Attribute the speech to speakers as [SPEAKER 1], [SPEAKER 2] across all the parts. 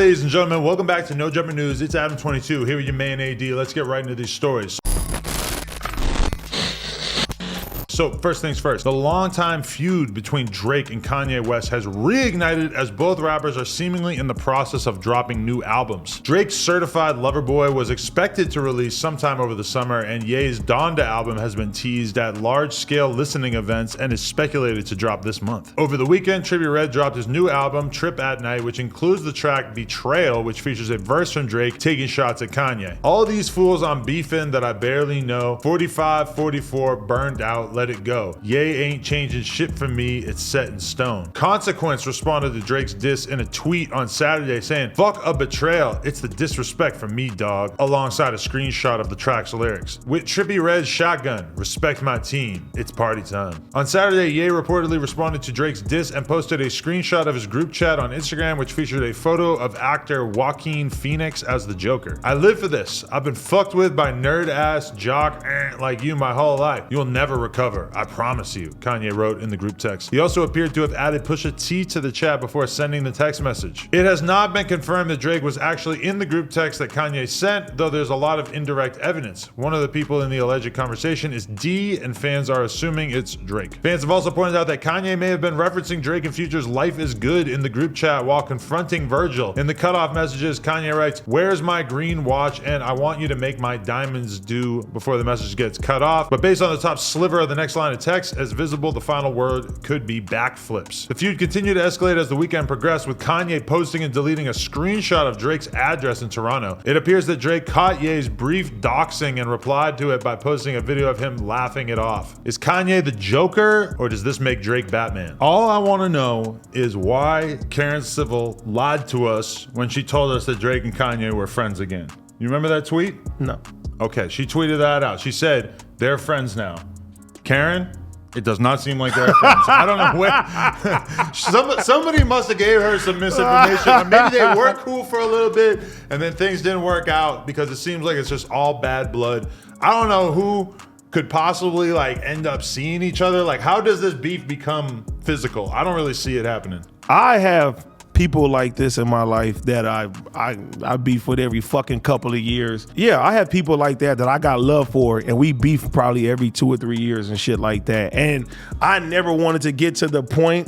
[SPEAKER 1] ladies and gentlemen? Welcome back to No Jumper News. It's Adam22 here with your man AD. Let's get right into these stories. So first things first, the longtime feud between Drake and Kanye West has reignited as both rappers are seemingly in the process of dropping new albums. Drake's Certified Lover Boy was expected to release sometime over the summer, and Ye's Donda album has been teased at large-scale listening events and is speculated to drop this month. Over the weekend, Trippie Redd dropped his new album, Trip at Night, which includes the track Betrayal, which features a verse from Drake taking shots at Kanye. All these fools I'm beefing that I barely know, 45, 44, burned out, let it go. Ye ain't changing shit for me, it's set in stone. Consequence responded to Drake's diss in a tweet on Saturday saying, "Fuck a betrayal, it's the disrespect from me, dog," alongside a screenshot of the track's lyrics. With Trippie Redd's shotgun, respect my team, it's party time. On Saturday, Ye reportedly responded to Drake's diss and posted a screenshot of his group chat on Instagram, which featured a photo of actor Joaquin Phoenix as the Joker. "I live for this. I've been fucked with by nerd-ass jock like you my whole life. You'll never recover. I promise you," Kanye wrote in the group text. He also appeared to have added Pusha T to the chat before sending the text message. It has not been confirmed that Drake was actually in the group text that Kanye sent, though there's a lot of indirect evidence. One of the people in the alleged conversation is D, and fans are assuming it's Drake. Fans have also pointed out that Kanye may have been referencing Drake and Future's Life is Good in the group chat while confronting Virgil. In the cutoff messages, Kanye writes, "Where's my green watch, and I want you to make my diamonds do," before the message gets cut off. But based on the top sliver of the next line of text, as visible, the final word could be backflips. The feud continued to escalate as the weekend progressed, with Kanye posting and deleting a screenshot of Drake's address in Toronto. It appears that Drake caught Ye's brief doxing and replied to it by posting a video of him laughing it off. Is Kanye the Joker, or does this make Drake Batman? All I want to know is why Karen Civil lied to us when she told us that Drake and Kanye were friends again. You remember that tweet?
[SPEAKER 2] No.
[SPEAKER 1] Okay, she tweeted that out. She said, "They're friends now." Karen, it does not seem like they're friends. I don't know where. Somebody must have gave her some misinformation. Or maybe they were cool for a little bit, and then things didn't work out because it seems like it's just all bad blood. I don't know who could possibly end up seeing each other. Like, how does this beef become physical? I don't really see it happening.
[SPEAKER 2] I have people like this in my life that I beef with every fucking couple of years. Yeah, I have people like that I got love for, and we beef probably every 2 or 3 years and shit like that. And I never wanted to get to the point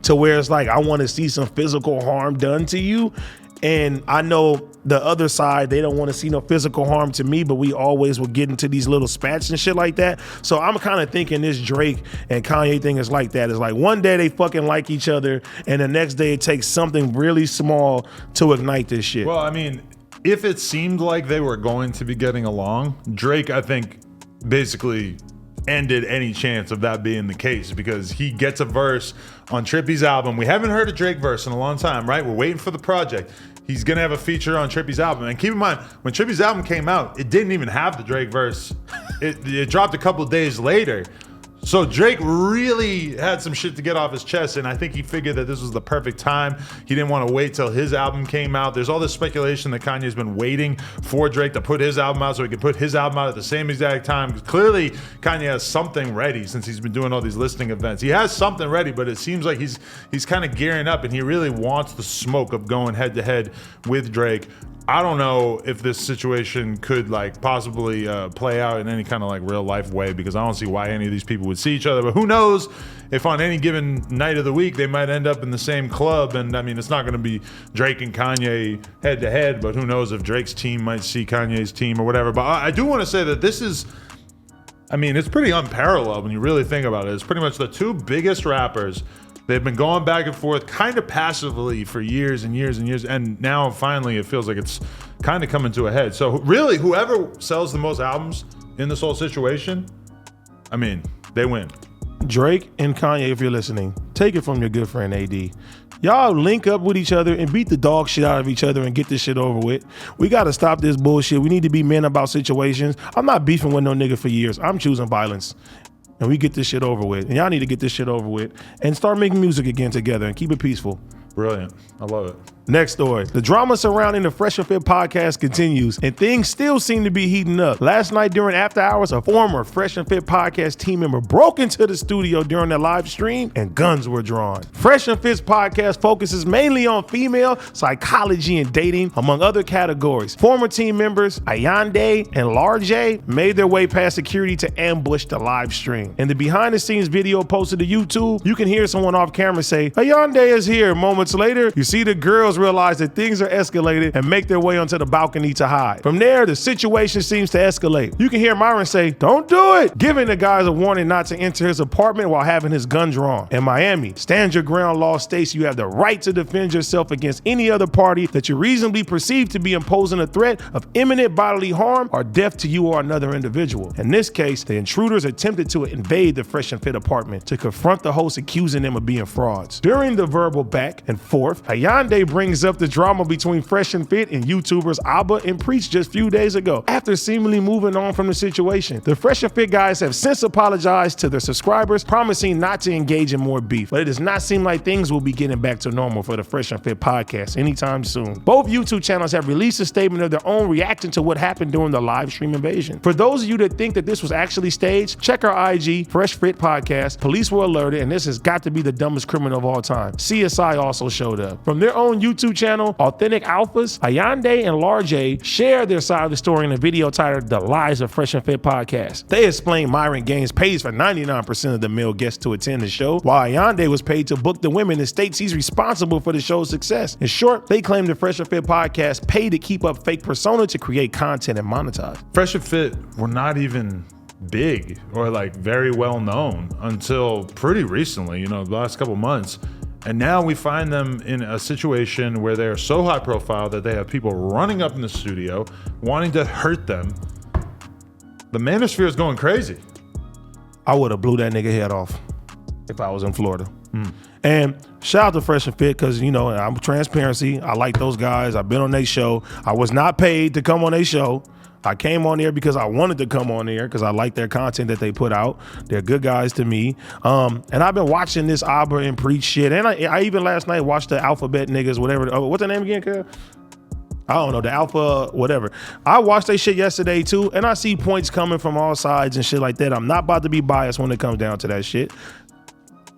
[SPEAKER 2] to where it's like I want to see some physical harm done to you. And I know the other side, they don't want to see no physical harm to me, but we always will get into these little spats and shit like that. So I'm kind of thinking this Drake and Kanye thing is like that. It's like one day they fucking like each other, and the next day it takes something really small to ignite this shit.
[SPEAKER 1] Well, I mean, if it seemed like they were going to be getting along, Drake, I think, basically ended any chance of that being the case, because he gets a verse on Trippie's album. We haven't heard a Drake verse in a long time, right? We're waiting for the project. He's gonna have a feature on Trippie's album. And keep in mind, when Trippie's album came out, it didn't even have the Drake verse. It dropped a couple days later. So Drake really had some shit to get off his chest, and I think he figured that this was the perfect time. He didn't want to wait till his album came out. There's all this speculation that Kanye's been waiting for Drake to put his album out so he could put his album out at the same exact time. Clearly, Kanye has something ready since he's been doing all these listening events. He has something ready, but it seems like he's kind of gearing up, and he really wants the smoke of going head to head with Drake. I don't know if this situation could possibly play out in any kind of real life way, because I don't see why any of these people would see each other. But who knows if on any given night of the week they might end up in the same club. And I mean, it's not going to be Drake and Kanye head to head, but who knows if Drake's team might see Kanye's team or whatever. But I do want to say that this is, I mean, it's pretty unparalleled when you really think about it. It's pretty much the two biggest rappers. They've been going back and forth kind of passively for years and years and years, and now finally it feels like it's kind of coming to a head. So really, whoever sells the most albums in this whole situation, I mean, they win.
[SPEAKER 2] Drake and Kanye, if you're listening, take it from your good friend AD. Y'all link up with each other and beat the dog shit out of each other and get this shit over with. We got to stop this bullshit. We need to be men about situations. I'm not beefing with no nigga for years. I'm choosing violence. And we get this shit over with. And y'all need to get this shit over with and start making music again together and keep it peaceful.
[SPEAKER 1] Brilliant. I love it.
[SPEAKER 2] Next story. The drama surrounding the Fresh and Fit podcast continues, and things still seem to be heating up. Last night during After Hours, a former Fresh and Fit podcast team member broke into the studio during the live stream, and guns were drawn. Fresh and Fit's podcast focuses mainly on female psychology and dating, among other categories. Former team members Ayande and Large made their way past security to ambush the live stream. In the behind-the-scenes video posted to YouTube, you can hear someone off camera say, "Ayande is here." Moments later, you see the girls realize that things are escalated and make their way onto the balcony to hide. From there, the situation seems to escalate. You can hear Myron say, "Don't do it," giving the guys a warning not to enter his apartment while having his gun drawn. In Miami, stand your ground law states you have the right to defend yourself against any other party that you reasonably perceive to be imposing a threat of imminent bodily harm or death to you or another individual. In this case, the intruders attempted to invade the Fresh and Fit apartment to confront the host, accusing them of being frauds. During the verbal back and forth, Ayande brings up the drama between Fresh and Fit and YouTubers Abba and Preach just a few days ago. After seemingly moving on from the situation, the Fresh and Fit guys have since apologized to their subscribers, promising not to engage in more beef. But it does not seem like things will be getting back to normal for the Fresh and Fit podcast anytime soon. Both YouTube channels have released a statement of their own reacting to what happened during the live stream invasion. For those of you that think that this was actually staged, check our IG, Fresh Fit Podcast. Police were alerted, and this has got to be the dumbest criminal of all time. CSI also showed up. From their own YouTube channel, Authentic Alphas, Ayande and Large share their side of the story in a video titled The Lies of Fresh and Fit Podcast. They explain Myron Gaines pays for 99% of the male guests to attend the show, while Ayande was paid to book the women and states he's responsible for the show's success. In short, they claim the Fresh and Fit Podcast paid to keep up fake persona to create content and monetize.
[SPEAKER 1] Fresh and Fit were not even big or like very well known until pretty recently, the last couple months. And now we find them in a situation where they are so high profile that they have people running up in the studio wanting to hurt them. The manosphere is going crazy.
[SPEAKER 2] I would have blew that nigga head off if I was in Florida. And shout out to Fresh and Fit because, I'm transparency. I like those guys. I've been on their show. I was not paid to come on their show. I came on there because I wanted to come on there because I like their content that they put out. They're good guys to me. And I've been watching this Abba and Preach shit. And I even last night watched the Alphabet niggas, whatever. What's their name again, Kyle? I don't know, the Alpha, whatever. I watched their shit yesterday too, and I see points coming from all sides and shit like that. I'm not about to be biased when it comes down to that shit.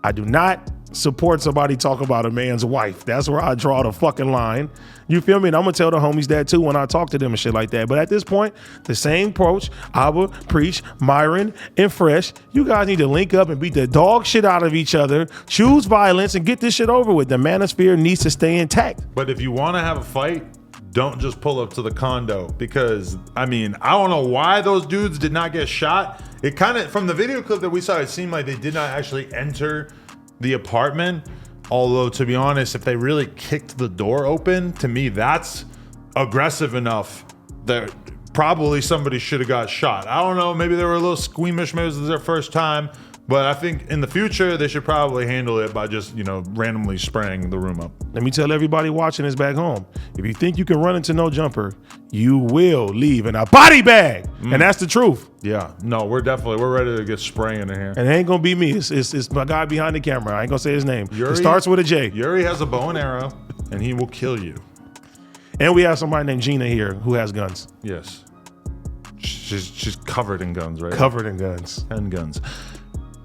[SPEAKER 2] I do not support somebody talk about a man's wife. That's where I draw the fucking line. You feel me? And I'm gonna tell the homies that too when I talk to them and shit like that. But at this point, the same approach, Abba, Preach, Myron, and Fresh, you guys need to link up and beat the dog shit out of each other, choose violence, and get this shit over with. The manosphere needs to stay intact.
[SPEAKER 1] But if you want to have a fight, don't just pull up to the condo because, I don't know why those dudes did not get shot. It kind of, from the video clip that we saw, it seemed like they did not actually enter the apartment. Although, to be honest, if they really kicked the door open, to me, that's aggressive enough that probably somebody should have got shot. I don't know, maybe they were a little squeamish, maybe this is their first time. But I think in the future, they should probably handle it by just, randomly spraying the room up.
[SPEAKER 2] Let me tell everybody watching this back home. If you think you can run into no jumper, you will leave in a body bag. And that's the truth.
[SPEAKER 1] Yeah, no, we're ready to get spraying in here.
[SPEAKER 2] And it ain't gonna be me. It's my guy behind the camera. I ain't gonna say his name. It starts with a J.
[SPEAKER 1] Yuri has a bow and arrow, and he will kill you.
[SPEAKER 2] And we have somebody named Gina here who has guns.
[SPEAKER 1] Yes. She's covered in guns, right?
[SPEAKER 2] Covered in guns.
[SPEAKER 1] 10 guns.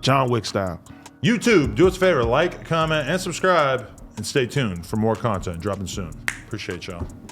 [SPEAKER 2] John Wick style.
[SPEAKER 1] YouTube, do us a favor, like, comment, and subscribe, and stay tuned for more content dropping soon. Appreciate y'all.